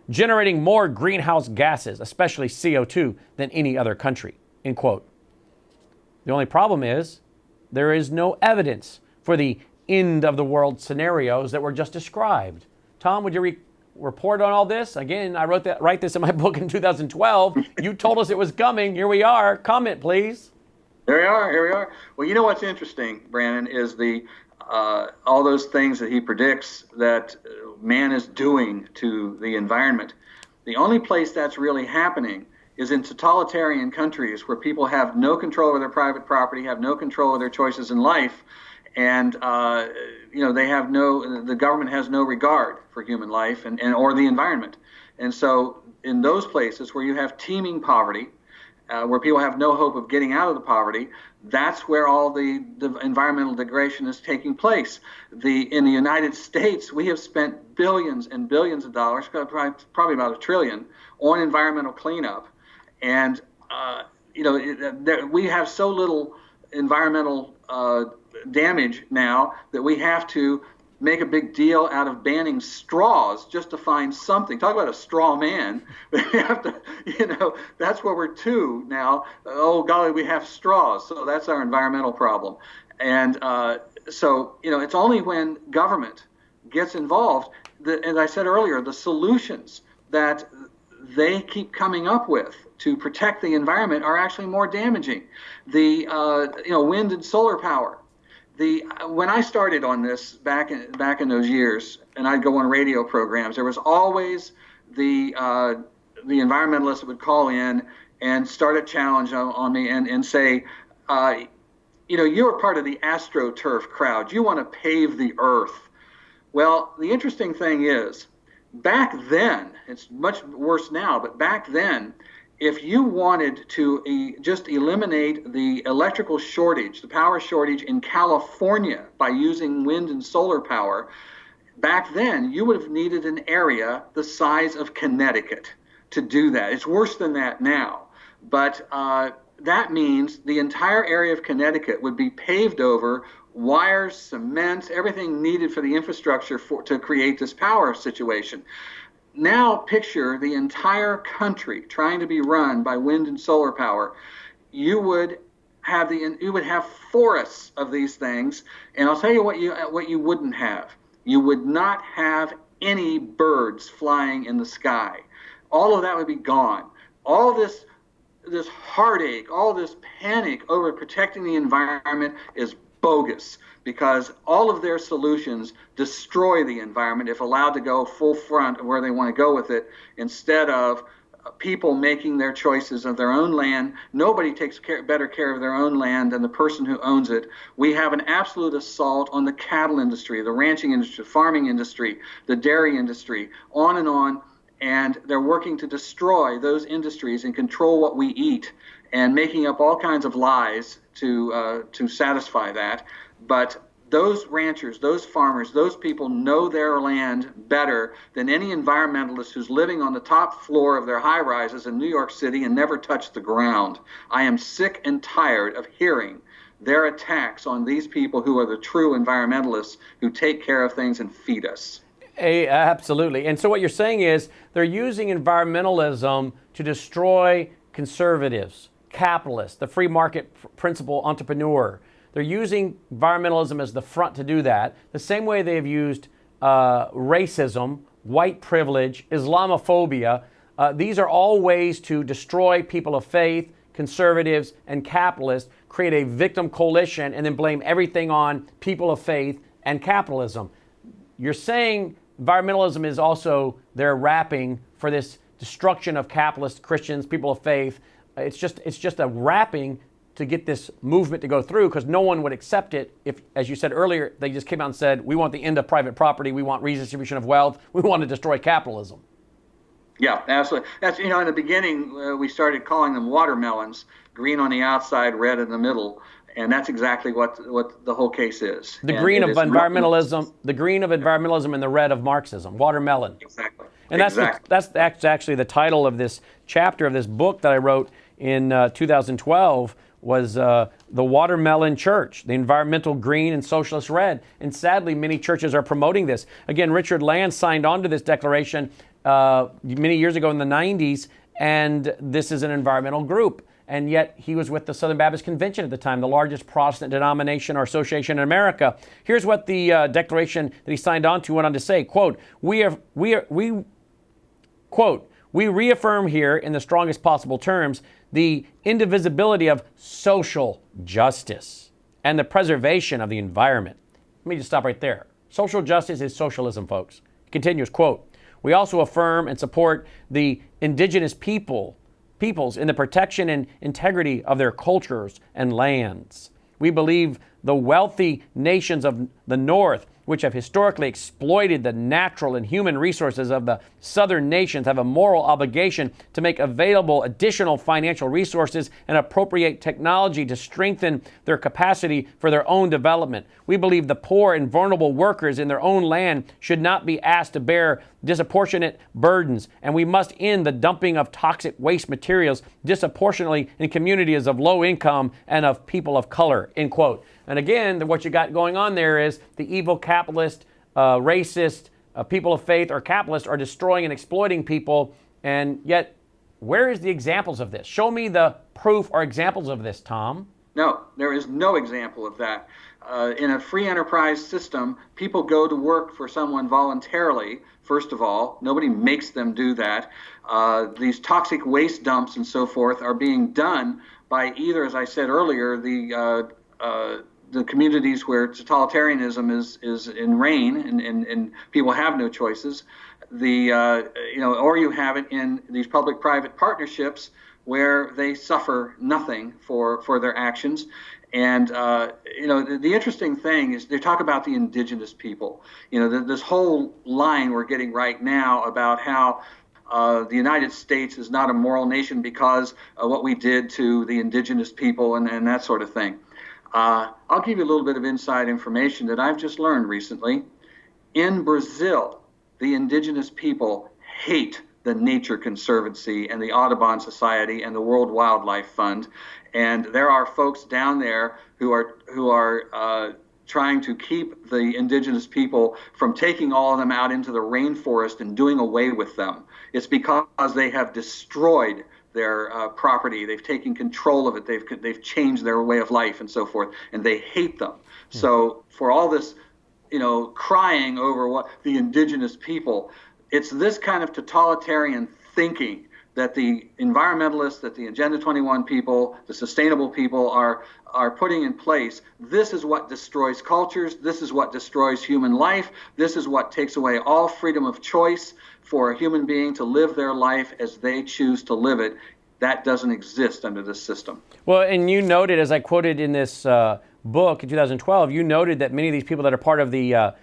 Speaker 1: generating more greenhouse gases, especially CO2, than any other country, end quote. The only problem is there is no evidence for the end of the world scenarios that were just described. Tom, would you report on all this? Again, I write this in my book in 2012. You told us it was coming. Here we are. Comment, please.
Speaker 3: Here we are. Well, you know what's interesting, Brannon, is all those things that he predicts that man is doing to the environment. The only place that's really happening is in totalitarian countries where people have no control over their private property, have no control of their choices in life, and the government has no regard for human life and or the environment. And so in those places where you have teeming poverty, where people have no hope of getting out of the poverty, that's where all the environmental degradation is taking place. In the United States, we have spent billions and billions of dollars, probably about $1 trillion, on environmental cleanup. And we have so little environmental damage now that we have to make a big deal out of banning straws just to find something. Talk about a straw man. We have to, that's where we're to now. Oh, golly, we have straws. So that's our environmental problem. And it's only when government gets involved that, as I said earlier, the solutions that they keep coming up with to protect the environment are actually more damaging. The wind and solar power. When I started on this back in those years, and I'd go on radio programs, there was always the environmentalist that would call in and start a challenge on me and say, you're part of the AstroTurf crowd. You want to pave the earth. Well, the interesting thing is, back then, it's much worse now, but back then, if you wanted to just eliminate the electrical shortage, the power shortage in California by using wind and solar power, back then you would have needed an area the size of Connecticut to do that. It's worse than that now, but that means the entire area of Connecticut would be paved over, wires, cement, everything needed for the infrastructure to create this power situation. Now picture the entire country trying to be run by wind and solar power. You would have forests of these things, and I'll tell you what you wouldn't have. You would not have any birds flying in the sky. All of that would be gone. All this heartache, all this panic over protecting the environment is bogus, because all of their solutions destroy the environment if allowed to go full front of where they want to go with it, instead of people making their choices of their own land. Nobody takes better care of their own land than the person who owns it. We have an absolute assault on the cattle industry, the ranching industry, the farming industry, the dairy industry, on, and they're working to destroy those industries and control what we eat, and making up all kinds of lies to satisfy that. But those ranchers, those farmers, those people know their land better than any environmentalist who's living on the top floor of their high rises in New York City and never touched the ground. I am sick and tired of hearing their attacks on these people who are the true environmentalists who take care of things and feed us.
Speaker 1: Absolutely. And so what you're saying is they're using environmentalism to destroy conservatives, capitalists, the free market principle entrepreneur. They're using environmentalism as the front to do that, the same way they've used racism, white privilege, Islamophobia. These are all ways to destroy people of faith, conservatives, and capitalists, create a victim coalition, and then blame everything on people of faith and capitalism. You're saying environmentalism is also their wrapping for this destruction of capitalist Christians, people of faith. It's just a wrapping to get this movement to go through, because no one would accept it if, as you said earlier, they just came out and said, we want the end of private property, we want redistribution of wealth, we want to destroy capitalism.
Speaker 3: Yeah, absolutely. That's, in the beginning, we started calling them watermelons, green on the outside, red in the middle. And that's exactly what the whole case is.
Speaker 1: The green of environmentalism, the green of environmentalism, and the red of Marxism, watermelon.
Speaker 3: Exactly.
Speaker 1: And that's actually the title of this chapter of this book that I wrote in 2012 was The Watermelon Church, the Environmental Green and Socialist Red. And sadly, many churches are promoting this. Again, Richard Land signed on to this declaration many years ago in the 90s, and this is an environmental group. And yet he was with the Southern Baptist Convention at the time, the largest Protestant denomination or association in America. Here's what the declaration that he signed on to went on to say, quote, we reaffirm here in the strongest possible terms the indivisibility of social justice and the preservation of the environment. Let me just stop right there. Social justice is socialism, folks. It continues, quote, we also affirm and support the indigenous peoples in the protection and integrity of their cultures and lands. We believe the wealthy nations of the North, which have historically exploited the natural and human resources of the southern nations, have a moral obligation to make available additional financial resources and appropriate technology to strengthen their capacity for their own development. We believe the poor and vulnerable workers in their own land should not be asked to bear disproportionate burdens, and we must end the dumping of toxic waste materials disproportionately in communities of low income and of people of color, end quote. And again, what you got going on there is the evil capitalist, racist, people of faith or capitalists are destroying and exploiting people. And yet, where is the examples of this? Show me the proof or examples of this, Tom.
Speaker 3: No, there is no example of that. In a free enterprise system, people go to work for someone voluntarily, first of all. Nobody makes them do that. These toxic waste dumps and so forth are being done by either, as I said earlier, the communities where totalitarianism is in reign and people have no choices, or you have it in these public-private partnerships where they suffer nothing for their actions. And the interesting thing is they talk about the indigenous people. This whole line we're getting right now about how the United States is not a moral nation because of what we did to the indigenous people and that sort of thing. I'll give you a little bit of inside information that I've just learned recently. In Brazil, the indigenous people hate the Nature Conservancy and the Audubon Society and the World Wildlife Fund. And there are folks down there who are trying to keep the indigenous people from taking all of them out into the rainforest and doing away with them. It's because they have destroyed their property. They've taken control of it. They've changed their way of life and so forth, and they hate them. So for all this, crying over what the indigenous people, it's this kind of totalitarian thinking that the environmentalists, that the Agenda 21 people, the sustainable people are putting in place. This is what destroys cultures. This is what destroys human life. This is what takes away all freedom of choice for a human being to live their life as they choose to live it. That doesn't exist under this system.
Speaker 1: Well, and you noted, as I quoted in this book in 2012, you noted that many of these people that are part of the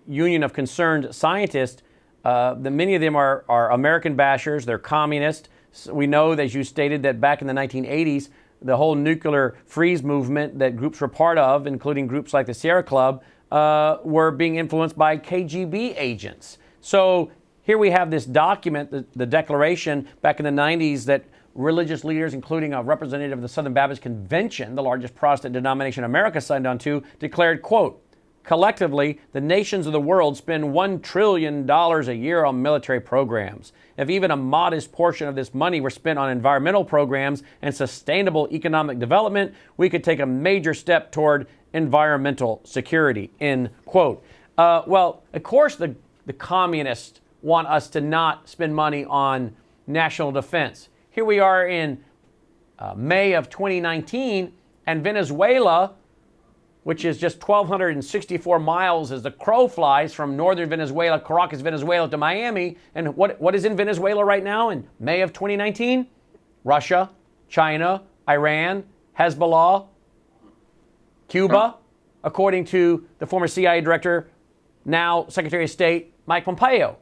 Speaker 1: Union of Concerned Scientists, that many of them are American bashers, they're communist. We know, as you stated, that back in the 1980s, the whole nuclear freeze movement that groups were part of, including groups like the Sierra Club, were being influenced by KGB agents. So here we have this document, the declaration back in the 90s, that religious leaders, including a representative of the Southern Baptist Convention, the largest Protestant denomination in America, signed on to, declared, quote, collectively, the nations of the world spend $1 trillion a year on military programs. If even a modest portion of this money were spent on environmental programs and sustainable economic development, we could take a major step toward environmental security, end quote. Well, of course, the communists want us to not spend money on national defense. Here we are in May of 2019, and Venezuela, which is just 1,264 miles as the crow flies from northern Venezuela, Caracas, Venezuela, to Miami. And what is in Venezuela right now in May of 2019? Russia, China, Iran, Hezbollah, Cuba, according to the former CIA director, now Secretary of State, Mike Pompeo.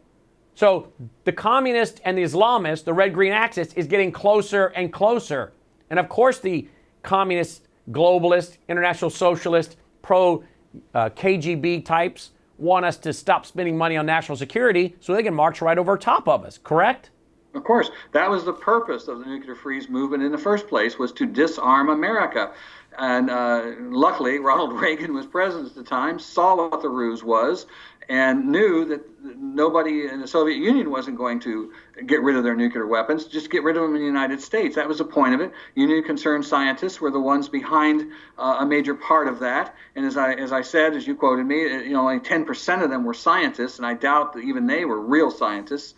Speaker 1: So the communists and the Islamists, the red-green axis, is getting closer and closer. And of course the communists, globalists, international socialists, pro-KGB types want us to stop spending money on national security so they can march right over top of us, correct?
Speaker 3: Of course. That was the purpose of the nuclear freeze movement in the first place, was to disarm America. And luckily, Ronald Reagan was president at the time, saw what the ruse was, and knew that nobody in the Soviet Union wasn't going to get rid of their nuclear weapons, just get rid of them in the United States. That was the point of it. Union Concerned Scientists were the ones behind a major part of that. And as I said, as you quoted me, only 10% of them were scientists, and I doubt that even they were real scientists.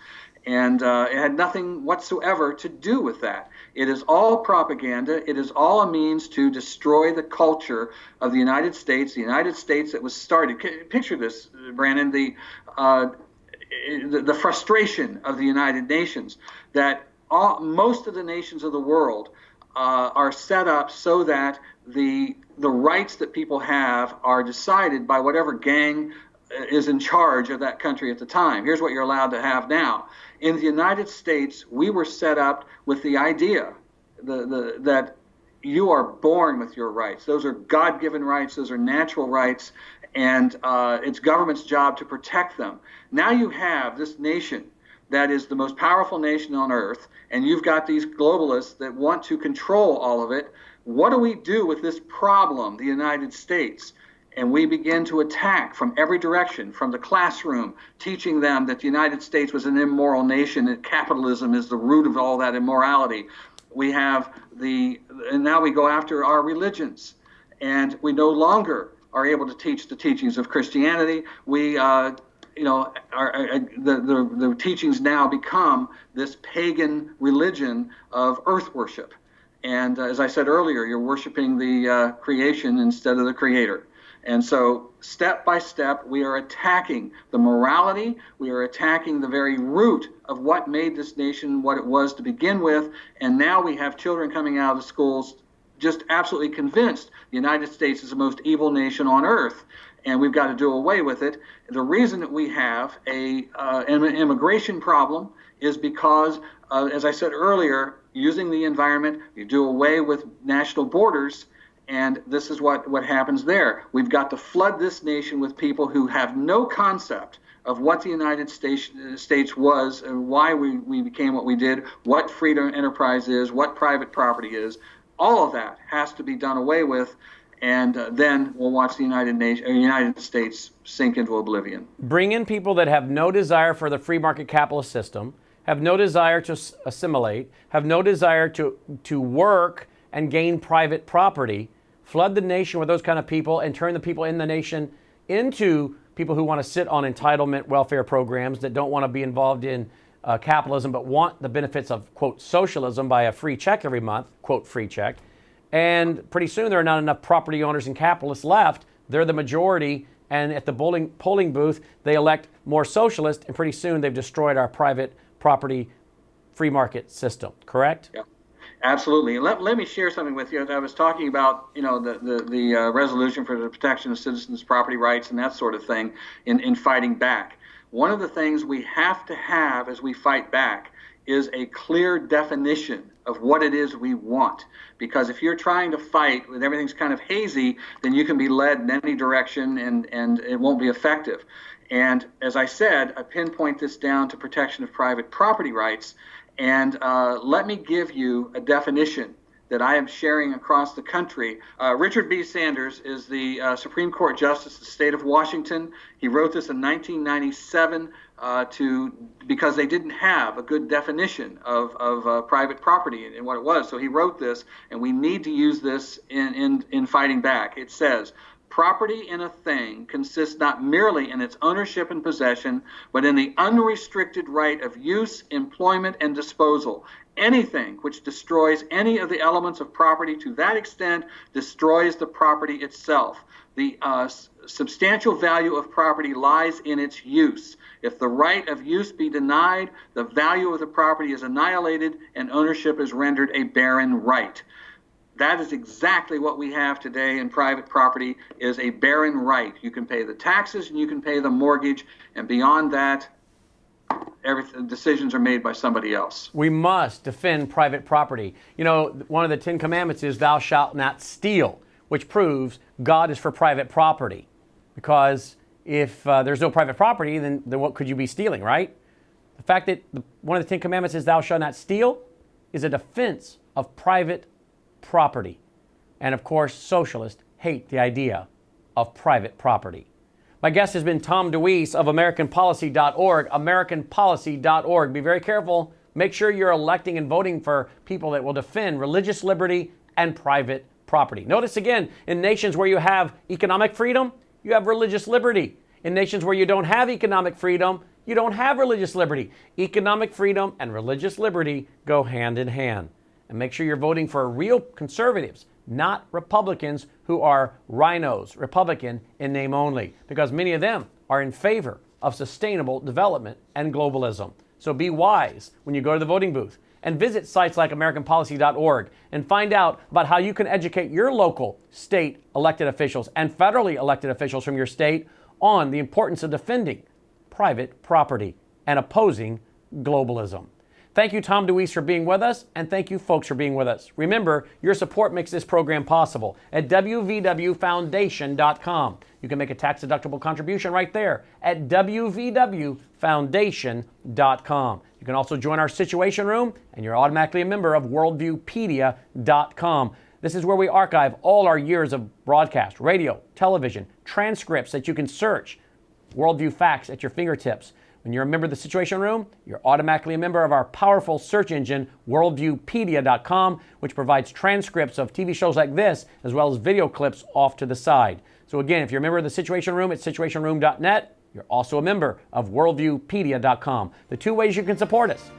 Speaker 3: And it had nothing whatsoever to do with that. It is all propaganda. It is all a means to destroy the culture of the United States that was started. Picture this, Brannon, the frustration of the United Nations, that most of the nations of the world are set up so that the rights that people have are decided by whatever gang is in charge of that country at the time. Here's what you're allowed to have now. In the United States, we were set up with the idea that you are born with your rights. Those are God-given rights. Those are natural rights. And it's government's job to protect them. Now you have this nation that is the most powerful nation on earth, and you've got these globalists that want to control all of it. What do we do with this problem, the United States? And we begin to attack from every direction, from the classroom, teaching them that the United States was an immoral nation, and capitalism is the root of all that immorality. We have and now we go after our religions, and we no longer are able to teach the teachings of Christianity. The teachings now become this pagan religion of earth worship. And as I said earlier, you're worshiping the creation instead of the creator. And so step by step, we are attacking the morality. We are attacking the very root of what made this nation what it was to begin with. And now we have children coming out of the schools just absolutely convinced the United States is the most evil nation on earth, and we've got to do away with it. The reason that we have an immigration problem is because, as I said earlier, using the environment, you do away with national borders, and this is what happens there. We've got to flood this nation with people who have no concept of what the United States was, and why we became what we did, what freedom enterprise is, what private property is. All of that has to be done away with, and then we'll watch the United States sink into oblivion.
Speaker 1: Bring in people that have no desire for the free market capitalist system, have no desire to assimilate, have no desire to work and gain private property. Flood the nation with those kind of people and turn the people in the nation into people who want to sit on entitlement welfare programs, that don't want to be involved in capitalism but want the benefits of, quote, socialism by a free check every month, quote, free check. And pretty soon there are not enough property owners and capitalists left. They're the majority, and at the polling booth they elect more socialists, and pretty soon they've destroyed our private property free market system, correct?
Speaker 3: Yeah. Absolutely. Let me share something with you. I was talking about, the resolution for the protection of citizens' property rights and that sort of thing in fighting back. One of the things we have to have as we fight back is a clear definition of what it is we want. Because if you're trying to fight with everything's kind of hazy, then you can be led in any direction and it won't be effective. And as I said, I pinpoint this down to protection of private property rights. And let me give you a definition that I am sharing across the country. Richard B. Sanders is the Supreme Court Justice of the state of Washington. He wrote this in 1997 because they didn't have a good definition of private property and what it was. So he wrote this, and we need to use this in fighting back. It says, property in a thing consists not merely in its ownership and possession, but in the unrestricted right of use, employment, and disposal. Anything which destroys any of the elements of property to that extent destroys the property itself. The substantial value of property lies in its use. If the right of use be denied, the value of the property is annihilated and ownership is rendered a barren right. That is exactly what we have today in private property, is a barren right. You can pay the taxes and you can pay the mortgage, and beyond that, decisions are made by somebody else.
Speaker 1: We must defend private property. You know, one of the 10 Commandments is thou shalt not steal, which proves God is for private property. Because if there's no private property, then what could you be stealing, right? The fact that one of the 10 Commandments is thou shalt not steal is a defense of private property. And of course, socialists hate the idea of private property. My guest has been Tom DeWeese of AmericanPolicy.org, AmericanPolicy.org. Be very careful. Make sure you're electing and voting for people that will defend religious liberty and private property. Notice again, in nations where you have economic freedom, you have religious liberty. In nations where you don't have economic freedom, you don't have religious liberty. Economic freedom and religious liberty go hand in hand. And make sure you're voting for real conservatives, not Republicans who are rhinos, Republican in name only, because many of them are in favor of sustainable development and globalism. So be wise when you go to the voting booth, and visit sites like AmericanPolicy.org and find out about how you can educate your local state elected officials and federally elected officials from your state on the importance of defending private property and opposing globalism. Thank you, Tom DeWeese, for being with us, and thank you, folks, for being with us. Remember, your support makes this program possible at WVW-Foundation.com. You can make a tax-deductible contribution right there at WVW-Foundation.com. You can also join our Situation Room, and you're automatically a member of WorldviewPedia.com. This is where we archive all our years of broadcast, radio, television, transcripts that you can search. Worldview facts at your fingertips. When you're a member of the Situation Room, you're automatically a member of our powerful search engine, WorldviewPedia.com, which provides transcripts of TV shows like this, as well as video clips off to the side. So again, if you're a member of the Situation Room at situationroom.net, you're also a member of WorldviewPedia.com. The two ways you can support us,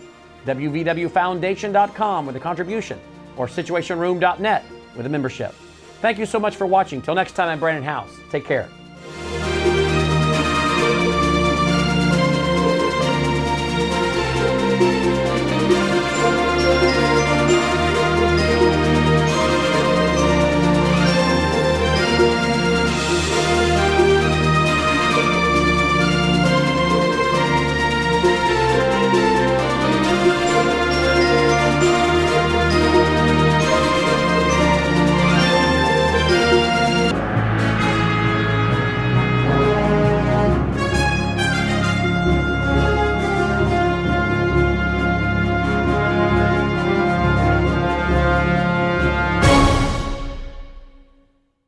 Speaker 1: WVWFoundation.com with a contribution, or situationroom.net with a membership. Thank you so much for watching. Till next time, I'm Brannon Howse. Take care.